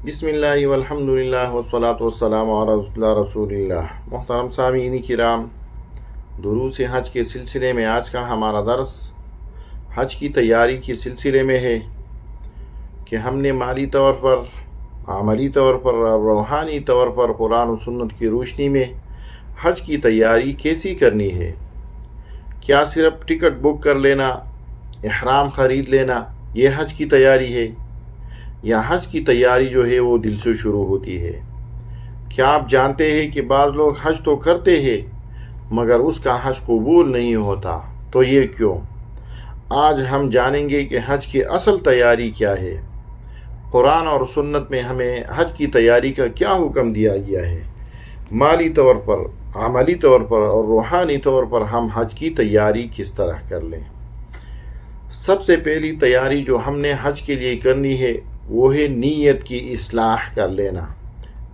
بسم اللہ والحمد للہ والصلاة والسلام علی رسول اللہ۔ محترم سامعین کرام، دروس حج کے سلسلے میں آج کا ہمارا درس حج کی تیاری کے سلسلے میں ہے کہ ہم نے مالی طور پر، عملی طور پر اور روحانی طور پر قرآن و سنت کی روشنی میں حج کی تیاری کیسی کرنی ہے۔ کیا صرف ٹکٹ بک کر لینا، احرام خرید لینا یہ حج کی تیاری ہے، یا حج کی تیاری جو ہے وہ دل سے شروع ہوتی ہے؟ کیا آپ جانتے ہیں کہ بعض لوگ حج تو کرتے ہیں مگر اس کا حج قبول نہیں ہوتا؟ تو یہ کیوں؟ آج ہم جانیں گے کہ حج کی اصل تیاری کیا ہے، قرآن اور سنت میں ہمیں حج کی تیاری کا کیا حکم دیا گیا ہے، مالی طور پر، عملی طور پر اور روحانی طور پر ہم حج کی تیاری کس طرح کر لیں۔ سب سے پہلی تیاری جو ہم نے حج کے لیے کرنی ہے وہ ہے نیت کی اصلاح کر لینا۔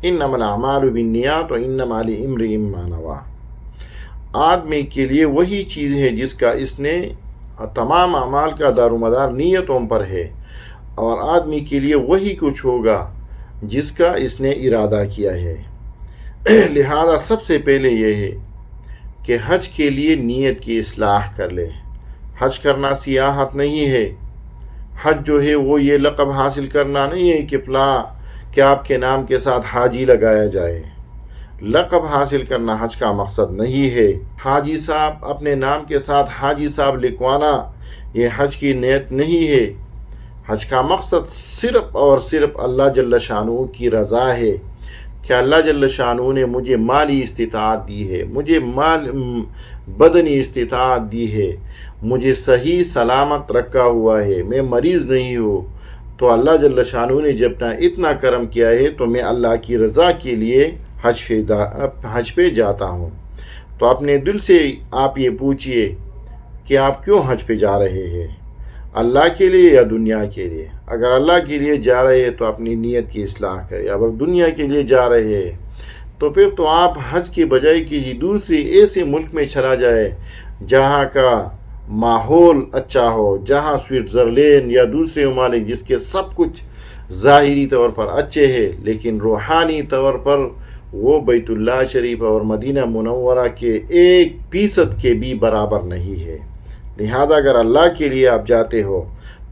انما الاعمال بالنیات وانما لامرئ ما نوى۔ آدمی کے لیے وہی چیز ہے جس کا اس نے تمام اعمال کا دار و مدار نیتوں پر ہے، اور آدمی کے لیے وہی کچھ ہوگا جس کا اس نے ارادہ کیا ہے۔ لہذا سب سے پہلے یہ ہے کہ حج کے لیے نیت کی اصلاح کر لے۔ حج کرنا سیاحت نہیں ہے۔ حج جو ہے وہ یہ لقب حاصل کرنا نہیں ہے کہ فلاں کہ آپ کے نام کے ساتھ حاجی لگایا جائے۔ لقب حاصل کرنا حج کا مقصد نہیں ہے۔ حاجی صاحب، اپنے نام کے ساتھ حاجی صاحب لکھوانا یہ حج کی نیت نہیں ہے۔ حج کا مقصد صرف اور صرف اللہ جل شانہ کی رضا ہے کہ اللہ جل شانہ نے مجھے مالی استطاعت دی ہے، مجھے بدنی استطاعت دی ہے، مجھے صحیح سلامت رکھا ہوا ہے، میں مریض نہیں ہوں، تو اللہ جل شانہ نے جب اتنا کرم کیا ہے تو میں اللہ کی رضا کے لیے حج پہ جاتا ہوں۔ تو اپنے دل سے آپ یہ پوچھئے کہ آپ کیوں حج پہ جا رہے ہیں، اللہ کے لیے یا دنیا کے لیے؟ اگر اللہ کے لیے جا رہے ہیں تو اپنی نیت کی اصلاح کریں، اگر دنیا کے لیے جا رہے ہیں تو پھر تو آپ حج کے بجائے کسی دوسری ایسے ملک میں چلا جائے جہاں کا ماحول اچھا ہو، جہاں سوئٹزرلینڈ یا دوسرے ممالک جس کے سب کچھ ظاہری طور پر اچھے ہیں لیکن روحانی طور پر وہ بیت اللہ شریف اور مدینہ منورہ کے 1% کے بھی برابر نہیں ہے۔ لہذا اگر اللہ کے لیے آپ جاتے ہو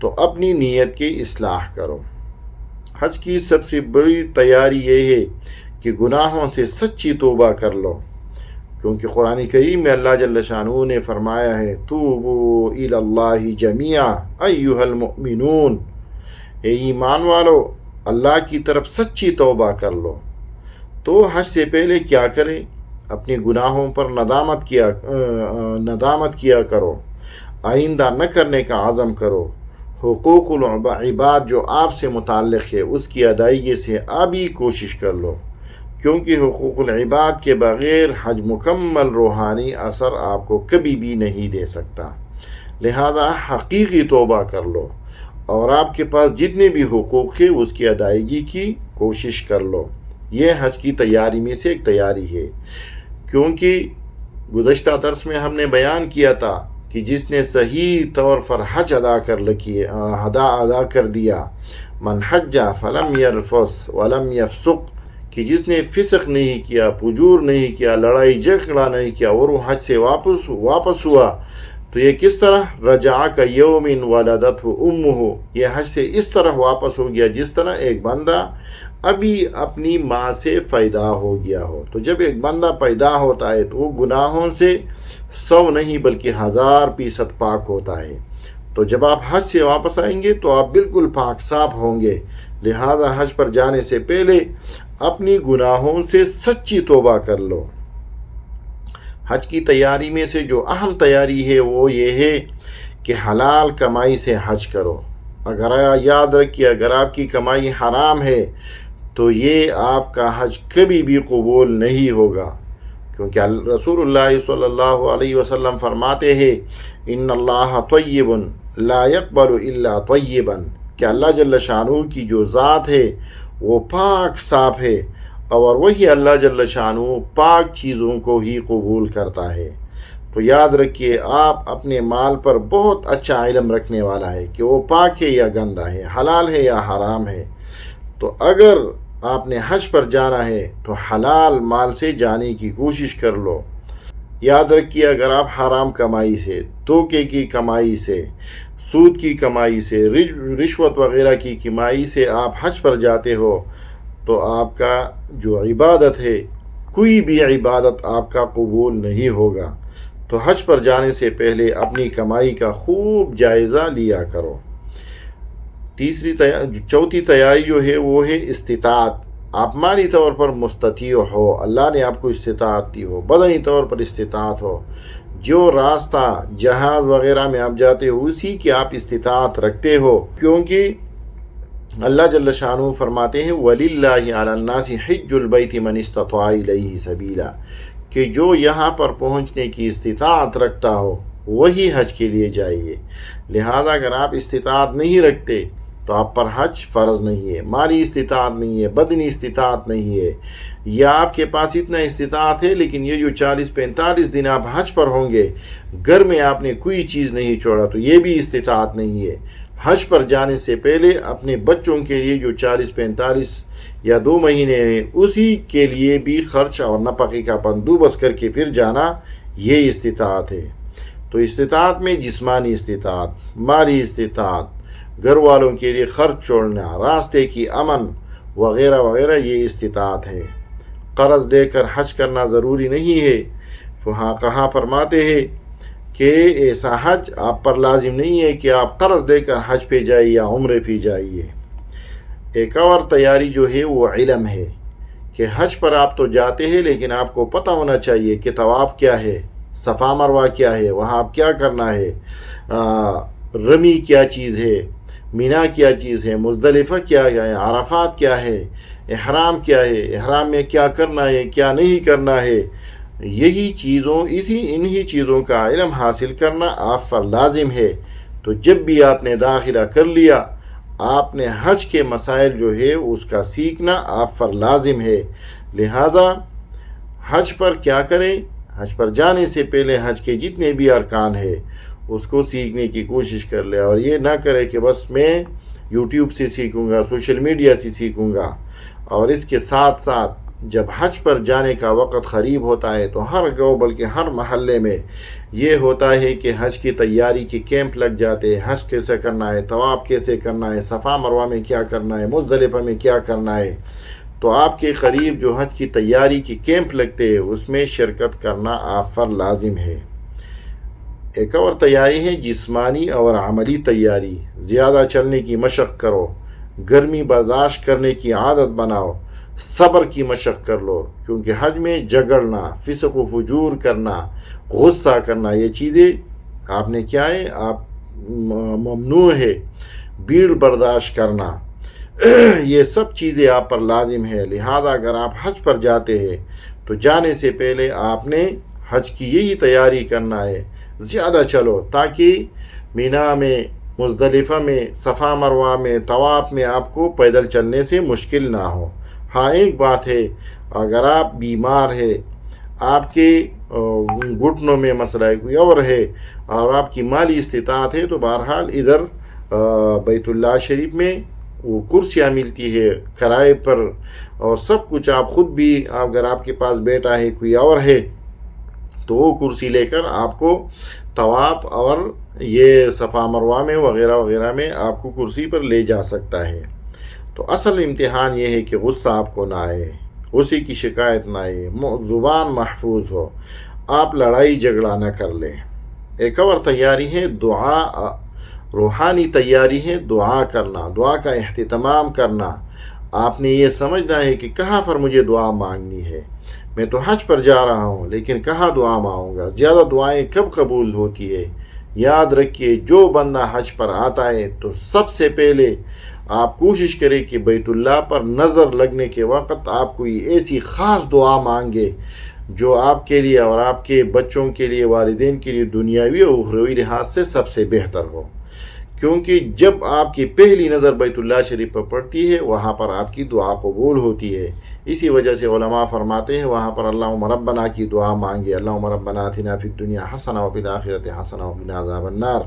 تو اپنی نیت کی اصلاح کرو۔ حج کی سب سے بڑی تیاری یہ ہے کہ گناہوں سے سچی توبہ کر لو، کیونکہ قرآن کریم میں اللہ جل شانہ نے فرمایا ہے توبوا الی اللہ جمیعا ایھا المؤمنون، اے ایمان والو اللہ کی طرف سچی توبہ کر لو۔ تو حج سے پہلے کیا کریں؟ اپنے گناہوں پر ندامت کیا کرو، آئندہ نہ کرنے کا عزم کرو، حقوق العباد جو آپ سے متعلق ہے اس کی ادائیگی سے ابھی کوشش کر لو، کیونکہ حقوق العباد کے بغیر حج مکمل روحانی اثر آپ کو کبھی بھی نہیں دے سکتا۔ لہذا حقیقی توبہ کر لو اور آپ کے پاس جتنے بھی حقوق ہیں اس کی ادائیگی کی کوشش کر لو۔ یہ حج کی تیاری میں سے ایک تیاری ہے، کیونکہ گزشتہ درس میں ہم نے بیان کیا تھا کہ جس نے صحیح طور پر حج ادا کر دیا، من حج فلم یرفث ولم یفسق، کہ جس نے فسق نہیں کیا، فجور نہیں کیا، لڑائی جھگڑا نہیں کیا اور وہ حج سے واپس ہوا، تو یہ کس طرح؟ رجع کیوم ولدتہ امہ، یہ حج سے اس طرح واپس ہو گیا جس طرح ایک بندہ ابھی اپنی ماں سے پیدا ہو گیا ہو۔ تو جب ایک بندہ پیدا ہوتا ہے تو وہ گناہوں سے 100 نہیں بلکہ 1000% پاک ہوتا ہے۔ تو جب آپ حج سے واپس آئیں گے تو آپ بالکل پاک صاف ہوں گے۔ لہذا حج پر جانے سے پہلے اپنی گناہوں سے سچی توبہ کر لو۔ حج کی تیاری میں سے جو اہم تیاری ہے وہ یہ ہے کہ حلال کمائی سے حج کرو۔ اگر یاد رکھیے، اگر آپ کی کمائی حرام ہے تو یہ آپ کا حج کبھی بھی قبول نہیں ہوگا، کیونکہ رسول اللہ صلی اللہ علیہ وسلم فرماتے ہیں ان اللہ طیب لا يقبل الا طیبا، کہ اللہ جل شانہ کی جو ذات ہے وہ پاک صاف ہے، اور وہی اللہ جل شانہ پاک چیزوں کو ہی قبول کرتا ہے۔ تو یاد رکھیے، آپ اپنے مال پر بہت اچھا علم رکھنے والا ہے کہ وہ پاک ہے یا گندا ہے، حلال ہے یا حرام ہے۔ تو اگر آپ نے حج پر جانا ہے تو حلال مال سے جانے کی کوشش کر لو. یاد رکھیے اگر آپ حرام کمائی سے، دھوکے کی کمائی سے، سود کی کمائی سے، رشوت وغیرہ کی کمائی سے آپ حج پر جاتے ہو تو آپ کا جو عبادت ہے، کوئی بھی عبادت آپ کا قبول نہیں ہوگا. تو حج پر جانے سے پہلے اپنی کمائی کا خوب جائزہ لیا کرو. چوتھی تیاری جو ہے وہ ہے استطاعت. آپ مالی طور پر مستطیع ہو، اللہ نے آپ کو استطاعت دی ہو، بدنی طور پر استطاعت ہو، جو راستہ جہاز وغیرہ میں آپ جاتے ہو اسی کی آپ استطاعت رکھتے ہو، کیونکہ اللہ جل شانہ فرماتے ہیں وَلِلَّهِ عَلَى النَّاسِ حِجُّ الْبَيْتِ مَنِ اسْتَطَاعَ إِلَيْهِ سَبِيلًا، کہ جو یہاں پر پہنچنے کی استطاعت رکھتا ہو وہی حج کے لیے جائیے. لہذا اگر آپ استطاعت نہیں رکھتے تو آپ پر حج فرض نہیں ہے. مالی استطاعت نہیں ہے، بدنی استطاعت نہیں ہے، یا آپ کے پاس اتنا استطاعت ہے لیکن یہ جو 40-45 دن آپ حج پر ہوں گے، گھر میں آپ نے کوئی چیز نہیں چھوڑا تو یہ بھی استطاعت نہیں ہے. حج پر جانے سے پہلے اپنے بچوں کے لیے جو 40-45 یا 2 مہینے ہیں اسی کے لیے بھی خرچ اور نفقے کا بندوبست کر کے پھر جانا، یہ استطاعت ہے. تو استطاعت میں جسمانی استطاعت، مالی استطاعت، گھر والوں کے لیے خرچ چھوڑنا، راستے کی امن وغیرہ وغیرہ، یہ استطاعت ہے. قرض دے کر حج کرنا ضروری نہیں ہے. کہاں فرماتے ہیں کہ ایسا حج آپ پر لازم نہیں ہے کہ آپ قرض دے کر حج پہ جائیے یا عمرے پہ جائیے. ایک اور تیاری جو ہے وہ علم ہے کہ حج پر آپ تو جاتے ہیں لیکن آپ کو پتہ ہونا چاہیے کہ طواف کیا ہے، صفا مروہ کیا ہے، وہاں آپ کیا کرنا ہے، رمی کیا چیز ہے، مینا کیا چیز ہے، مزدلفہ کیا ہے، عرفات کیا ہے، احرام کیا ہے، احرام میں کیا کرنا ہے کیا نہیں کرنا ہے. انہی چیزوں کا علم حاصل کرنا آپ پر لازم ہے. تو جب بھی آپ نے داخلہ کر لیا، آپ نے حج کے مسائل جو ہے اس کا سیکھنا آپ پر لازم ہے. لہذا حج پر کیا کریں، حج پر جانے سے پہلے حج کے جتنے بھی ارکان ہیں اس کو سیکھنے کی کوشش کر لے، اور یہ نہ کرے کہ بس میں یوٹیوب سے سیکھوں گا، سوشل میڈیا سے سیکھوں گا. اور اس کے ساتھ ساتھ جب حج پر جانے کا وقت قریب ہوتا ہے تو ہر گاؤں بلکہ ہر محلے میں یہ ہوتا ہے کہ حج کی تیاری کے کیمپ لگ جاتے ہیں. حج کیسے کرنا ہے، طواف کیسے کرنا ہے، صفا مروہ میں کیا کرنا ہے، مزدلفہ میں کیا کرنا ہے. تو آپ کے قریب جو حج کی تیاری کے کیمپ لگتے ہیں اس میں شرکت کرنا آپ پر لازم ہے. ایک اور تیاری ہے جسمانی اور عملی تیاری. زیادہ چلنے کی مشق کرو، گرمی برداشت کرنے کی عادت بناؤ، صبر کی مشق کر لو، کیونکہ حج میں جگڑنا، فسق و فجور کرنا، غصہ کرنا، یہ چیزیں آپ نے کیا ہے، آپ ممنوع ہے. بھیڑ برداشت کرنا، یہ سب چیزیں آپ پر لازم ہے. لہذا اگر آپ حج پر جاتے ہیں تو جانے سے پہلے آپ نے حج کی یہی تیاری کرنا ہے. زیادہ چلو تاکہ مینا میں، مزدلفہ میں، صفا مروہ میں، طواف میں آپ کو پیدل چلنے سے مشکل نہ ہو. ہاں ایک بات ہے، اگر آپ بیمار ہے، آپ کے گھٹنوں میں مسئلہ ہے، کوئی اور ہے، اور آپ کی مالی استطاعت ہے تو بہرحال ادھر بیت اللہ شریف میں وہ کرسیاں ملتی ہے کرائے پر، اور سب کچھ آپ خود بھی، اگر آپ کے پاس بیٹا ہے کوئی اور ہے تو وہ کرسی لے کر آپ کو طواف اور یہ صفا مروہ میں وغیرہ وغیرہ میں آپ کو کرسی پر لے جا سکتا ہے. تو اصل امتحان یہ ہے کہ غصہ آپ کو نہ آئے، غصے کی شکایت نہ آئے، زبان محفوظ ہو، آپ لڑائی جھگڑا نہ کر لیں. ایک اور تیاری ہے دعا، روحانی تیاری ہے دعا کرنا، دعا کا اہتمام کرنا. آپ نے یہ سمجھنا ہے کہ کہاں پر مجھے دعا مانگنی ہے. میں تو حج پر جا رہا ہوں لیکن کہاں دعا مانگوں گا. زیادہ دعائیں کب قبول ہوتی ہے؟ یاد رکھیے جو بندہ حج پر آتا ہے تو سب سے پہلے آپ کوشش کریں کہ بیت اللہ پر نظر لگنے کے وقت آپ کوئی ایسی خاص دعا مانگے جو آپ کے لیے اور آپ کے بچوں کے لیے، والدین کے لیے دنیاوی اور اخروی لحاظ سے سب سے بہتر ہو. کیونکہ جب آپ کی پہلی نظر بیت اللہ شریف پر پڑتی ہے وہاں پر آپ کی دعا قبول ہوتی ہے. اسی وجہ سے علماء فرماتے ہیں وہاں پر اللہم ربنا کی دعا مانگے، اللہم ربنا آتنا فی الدنیا حسنہ وفی الآخرۃ حسنہ وقنا عذاب النار،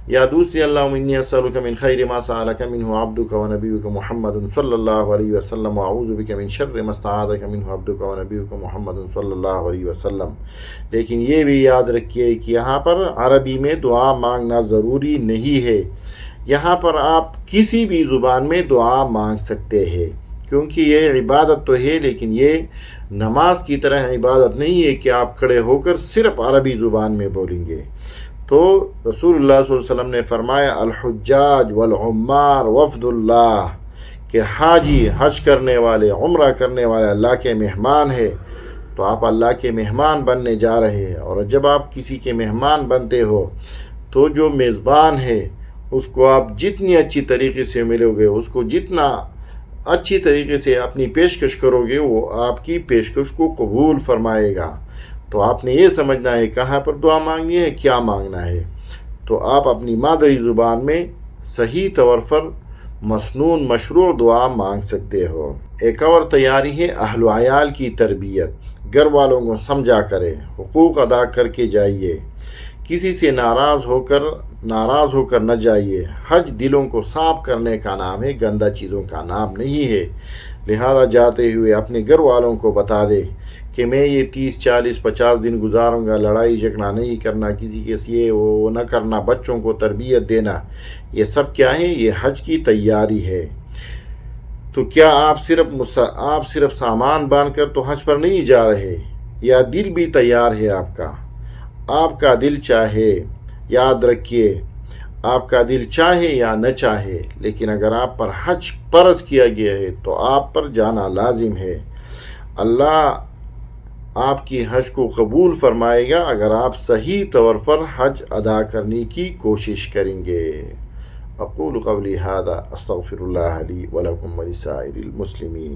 یا دوسری اللہم انی اسألک من خیر ما سألک منہ عبدک ونبیک محمد صلی اللہ علیہ وسلم واعوذ بک من شر ما استعاذک منہ عبدک ونبیک محمد صلی اللہ علیہ وسلم۔ لیکن یہ بھی یاد رکھیے کہ یہاں پر عربی میں دعا مانگنا ضروری نہیں ہے، یہاں پر آپ کسی بھی زبان میں دعا مانگ سکتے ہیں، کیونکہ یہ عبادت تو ہے لیکن یہ نماز کی طرح عبادت نہیں ہے کہ آپ کھڑے ہو کر صرف عربی زبان میں بولیں گے۔ تو رسول اللہ صلی اللہ علیہ وسلم نے فرمایا الحجاج والعمار وفد اللہ، کہ حاجی حج کرنے والے عمرہ کرنے والے اللہ کے مہمان ہے، تو آپ اللہ کے مہمان بننے جا رہے ہیں، اور جب آپ کسی کے مہمان بنتے ہو تو جو میزبان ہے اس کو آپ جتنی اچھی طریقے سے ملو گے، اس کو جتنا اچھی طریقے سے اپنی پیشکش کرو گے، وہ آپ کی پیشکش کو قبول فرمائے گا۔ تو آپ نے یہ سمجھنا ہے کہاں پر دعا مانگنی ہے، کیا مانگنا ہے۔ تو آپ اپنی مادری زبان میں صحیح طور پر مسنون مشروع دعا مانگ سکتے ہو۔ ایک اور تیاری ہے اہل و عیال کی تربیت، گھر والوں کو سمجھا کرے، حقوق ادا کر کے جائیے، کسی سے ناراض ہو کر نہ جائیے۔ حج دلوں کو صاف کرنے کا نام ہے، گندہ چیزوں کا نام نہیں ہے۔ لہذا جاتے ہوئے اپنے گھر والوں کو بتا دے کہ میں یہ 30 40 50 دن گزاروں گا، لڑائی جھگڑا نہیں کرنا، کسی کے یہ وہ نہ کرنا، بچوں کو تربیت دینا، یہ سب کیا ہے؟ یہ حج کی تیاری ہے۔ تو کیا آپ صرف سامان باندھ کر تو حج پر نہیں جا رہے، یا دل بھی تیار ہے آپ کا دل چاہے، یاد رکھیے آپ کا دل چاہے یا نہ چاہے، لیکن اگر آپ پر حج فرض کیا گیا ہے تو آپ پر جانا لازم ہے۔ اللہ آپ کی حج کو قبول فرمائے گا اگر آپ صحیح طور پر حج ادا کرنے کی کوشش کریں گے۔ اقول قولی ھذا استغفر اللہ لی ولکم ولسائر المسلمین۔